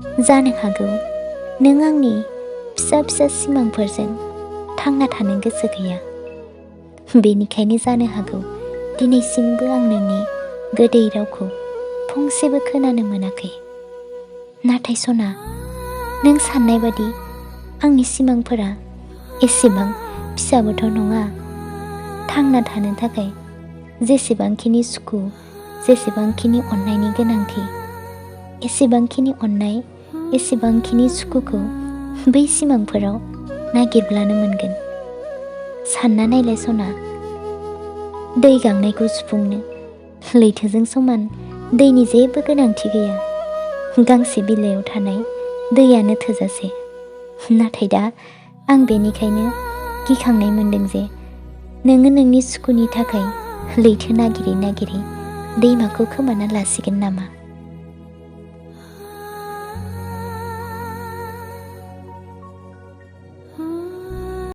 जानो हागौ नों आंनि फिसा फिसा सिमांफोरजों थांना थानो गोसो गैया। बेनिखायनो जानो हागौ दिनैसिमबो आं नोंनि गोदै रावखौ फंसेबो खोनानो मोनाखै। नाथाय सना, नों साननाय बादि आंनि सिमांफोरा एसेबां फिसाबोथ' नङा। थांना थानो थाखाय जेसेबांखिनि सुखु, जेसेबांखिनि अननायनि गोनांथि, एसेबांखिनि अननाय, एसेबांखिनि सुखुखौ बै सिमांफोराव नागिरब्लानो मोनगोन। सानना नायलाय सना, दै गांनायखौ सुफुंनो लैथोजों समान दैनि जेबो गोनांथि गैया। गांसे बिलाइयाव थानाय दैयानो थोजासे। नाथाय दा आं बेनिखायनो गिखांनाय मोनदों जे नोङो नोंनि सुखुनि थाखाय लैथो नागिरै नागिरै दैमाखौ खोमाना लासिगोन नामा।